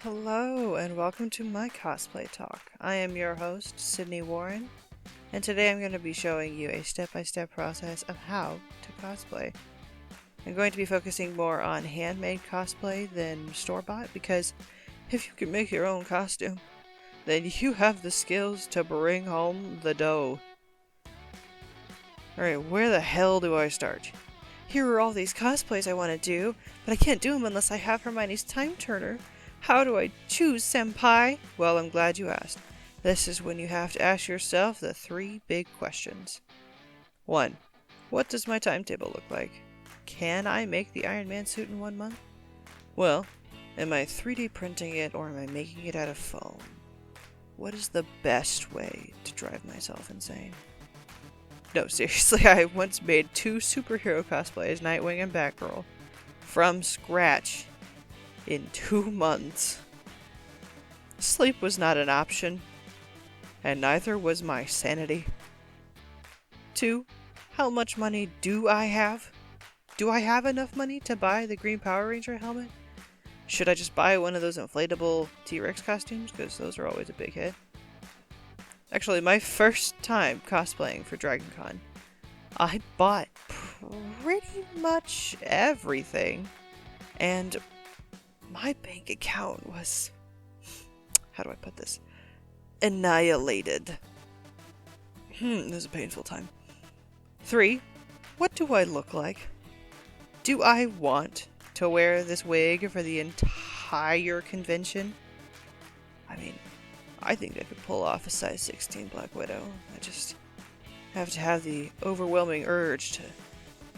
Hello, and welcome to my Cosplay Talk. I am your host, Sydney Warren, and today I'm going to be showing you a step-by-step process of how to cosplay. I'm going to be focusing more on handmade cosplay than store-bought, because if you can make your own costume, then you have the skills to bring home the dough. Alright, where the hell do I start? Here are all these cosplays I want to do, but I can't do them unless I have Hermione's time turner. How do I choose, senpai? Well, I'm glad you asked. This is when you have to ask yourself the three big questions. 1. What does my timetable look like? Can I make the Iron Man suit in 1 month? Well, am I 3D printing it or am I making it out of foam? What is the best way to drive myself insane? No, seriously, I once made 2 superhero cosplays, Nightwing and Batgirl, from scratch. In 2 months. Sleep was not an option, and neither was my sanity. 2. How much money do I have? Do I have enough money to buy the Green Power Ranger helmet? Should I just buy one of those inflatable T-Rex costumes? Because those are always a big hit. Actually, my first time cosplaying for DragonCon, I bought pretty much everything, and my bank account was, how do I put this? Annihilated. It was a painful time. 3. What do I look like? Do I want to wear this wig for the entire convention? I mean, I think I could pull off a size 16 Black Widow. I just have to have the overwhelming urge to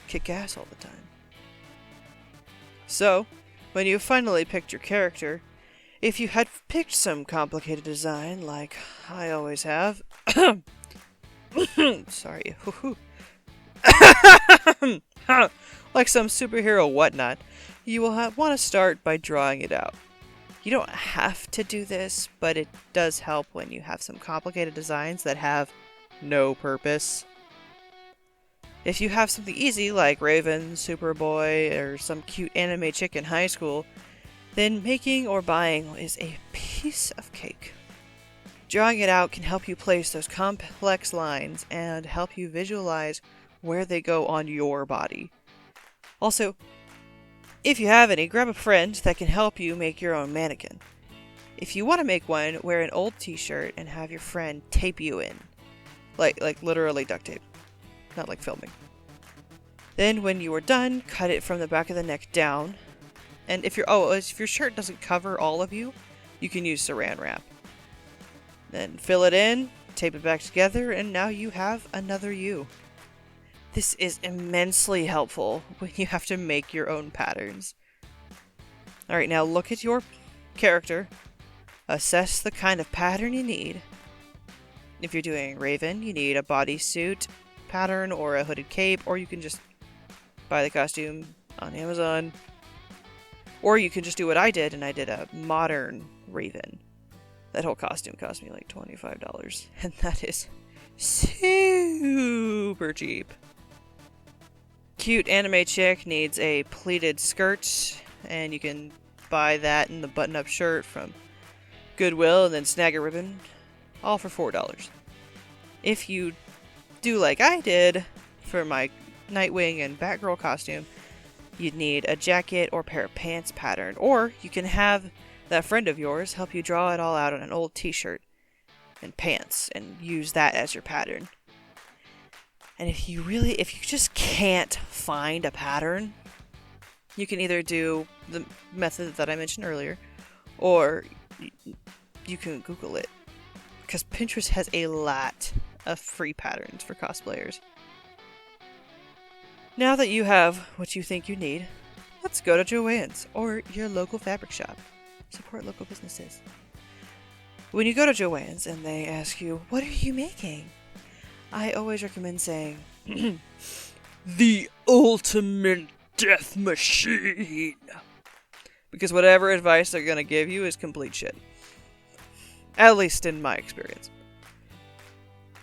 kick ass all the time. So, when you finally picked your character, if you had picked some complicated design, like I always have, sorry, like some superhero whatnot, you will want to start by drawing it out. You don't have to do this, but it does help when you have some complicated designs that have no purpose. If you have something easy like Raven, Superboy, or some cute anime chick in high school, then making or buying is a piece of cake. Drawing it out can help you place those complex lines and help you visualize where they go on your body. Also, if you have any, grab a friend that can help you make your own mannequin. If you want to make one, wear an old t-shirt and have your friend tape you in. Like literally duct tape. Not like filming. Then when you are done, cut it from the back of the neck down. And if your shirt doesn't cover all of you, you can use saran wrap. Then fill it in, tape it back together, and now you have another you. This is immensely helpful when you have to make your own patterns. Alright, now look at your character. Assess the kind of pattern you need. If you're doing Raven, you need a bodysuit pattern or a hooded cape, or you can just buy the costume on Amazon. Or you can just do what I did, and I did a modern Raven. That whole costume cost me like $25, and that is super cheap. Cute anime chick needs a pleated skirt, and you can buy that in the button-up shirt from Goodwill and then snag a ribbon, all for $4. If you do like I did for my Nightwing and Batgirl costume, you'd need a jacket or pair of pants pattern, or you can have that friend of yours help you draw it all out on an old t-shirt and pants and use that as your pattern. And if you just can't find a pattern, you can either do the method that I mentioned earlier, or you can Google it, because Pinterest has a lot of free patterns for cosplayers. Now that you have what you think you need, let's go to Joann's or your local fabric shop. Support local businesses. When you go to Joann's and they ask you, "What are you making?" I always recommend saying, "The ultimate death machine." Because whatever advice they're gonna give you is complete shit. At least in my experience.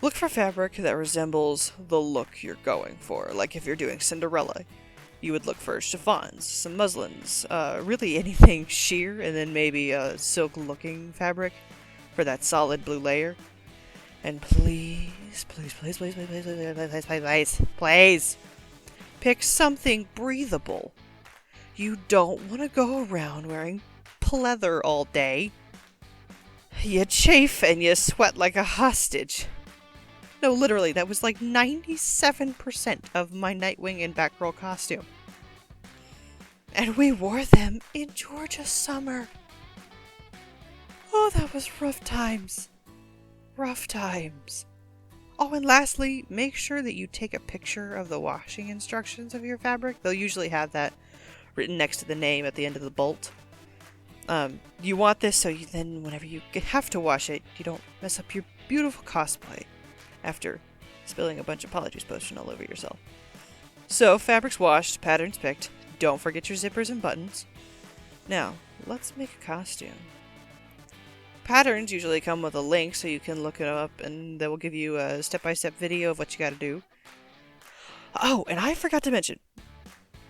Look for fabric that resembles the look you're going for. Like if you're doing Cinderella, you would look for chiffons, some muslins, really anything sheer, and then maybe a silk-looking fabric for that solid blue layer. And please, please, please, please, please, please, please, please, please, please, please, pick something breathable. You don't want to go around wearing pleather all day. You chafe and you sweat like a hostage. No, literally, that was like 97% of my Nightwing and Batgirl costume. And we wore them in Georgia summer. Oh, that was rough times. Rough times. Oh, and lastly, make sure that you take a picture of the washing instructions of your fabric. They'll usually have that written next to the name at the end of the bolt. You want this so then whenever you have to wash it, you don't mess up your beautiful cosplay after spilling a bunch of Polyjuice potion all over yourself. So, fabric's washed, patterns picked. Don't forget your zippers and buttons. Now, let's make a costume. Patterns usually come with a link so you can look it up, and they will give you a step-by-step video of what you gotta do. Oh, and I forgot to mention,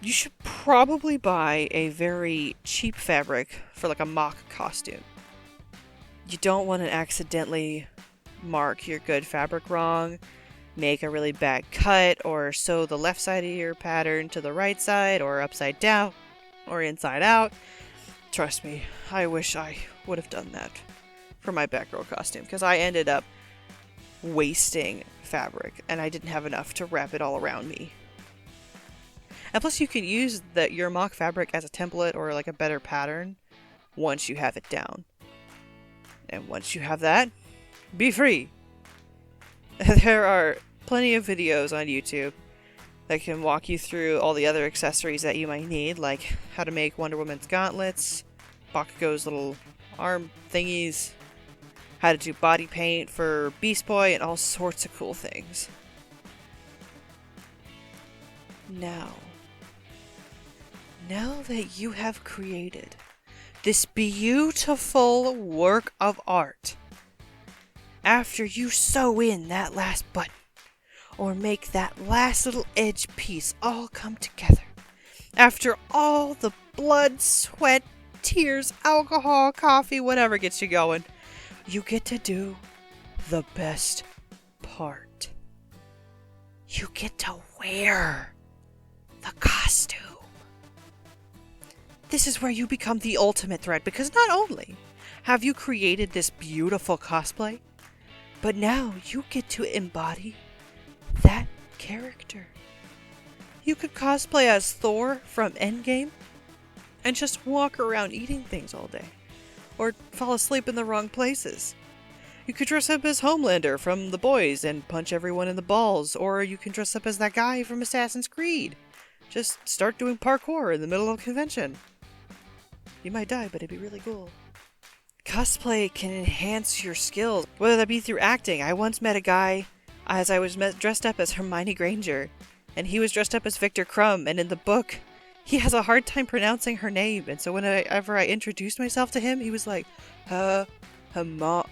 you should probably buy a very cheap fabric for like a mock costume. You don't want to accidentally mark your good fabric wrong, make a really bad cut, or sew the left side of your pattern to the right side, or upside down, or inside out. Trust me, I wish I would have done that for my Batgirl costume, because I ended up wasting fabric, and I didn't have enough to wrap it all around me. And plus you can use your mock fabric as a template or like a better pattern once you have it down. And once you have that, be free! There are plenty of videos on YouTube that can walk you through all the other accessories that you might need, like how to make Wonder Woman's gauntlets, Bakugo's little arm thingies, how to do body paint for Beast Boy, and all sorts of cool things. Now that you have created this beautiful work of art, after you sew in that last button, or make that last little edge piece all come together, after all the blood, sweat, tears, alcohol, coffee, whatever gets you going, you get to do the best part. You get to wear the costume. This is where you become the ultimate threat, because not only have you created this beautiful cosplay, but now you get to embody that character. You could cosplay as Thor from Endgame and just walk around eating things all day, or fall asleep in the wrong places. You could dress up as Homelander from The Boys and punch everyone in the balls, or you can dress up as that guy from Assassin's Creed. Just start doing parkour in the middle of a convention. You might die, but it'd be really cool. Cosplay can enhance your skills, whether that be through acting. I once met a guy as I was dressed up as Hermione Granger, and he was dressed up as Victor Crumb, and in the book, he has a hard time pronouncing her name, and so whenever I introduced myself to him, he was like, Hermione,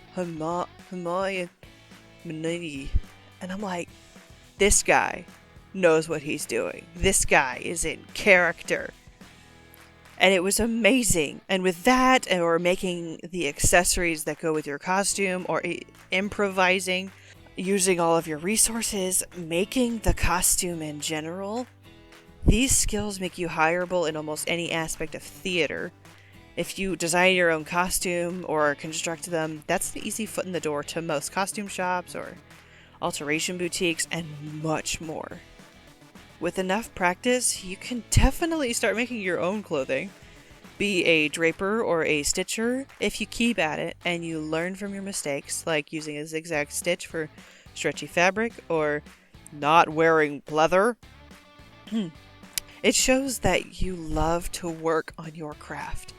and I'm like, this guy knows what he's doing. This guy is in character. And it was amazing. And with that, or making the accessories that go with your costume, or improvising, using all of your resources, making the costume in general, these skills make you hireable in almost any aspect of theater. If you design your own costume or construct them, that's the easy foot in the door to most costume shops or alteration boutiques and much more. With enough practice, you can definitely start making your own clothing. Be a draper or a stitcher if you keep at it and you learn from your mistakes, like using a zigzag stitch for stretchy fabric or not wearing pleather. It shows that you love to work on your craft.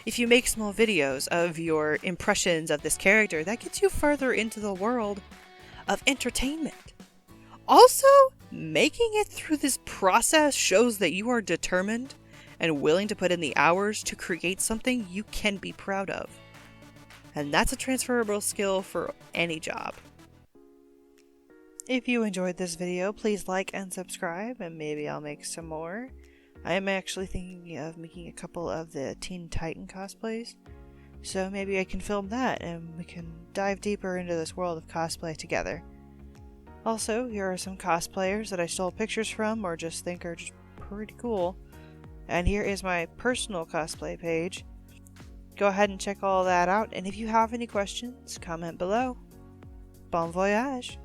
If you make small videos of your impressions of this character, that gets you further into the world of entertainment. Also, making it through this process shows that you are determined and willing to put in the hours to create something you can be proud of. And that's a transferable skill for any job. If you enjoyed this video, please like and subscribe, and maybe I'll make some more. I am actually thinking of making a couple of the Teen Titan cosplays, so maybe I can film that and we can dive deeper into this world of cosplay together. Also, here are some cosplayers that I stole pictures from or just think are just pretty cool. And here is my personal cosplay page. Go ahead and check all that out, and if you have any questions, comment below. Bon voyage!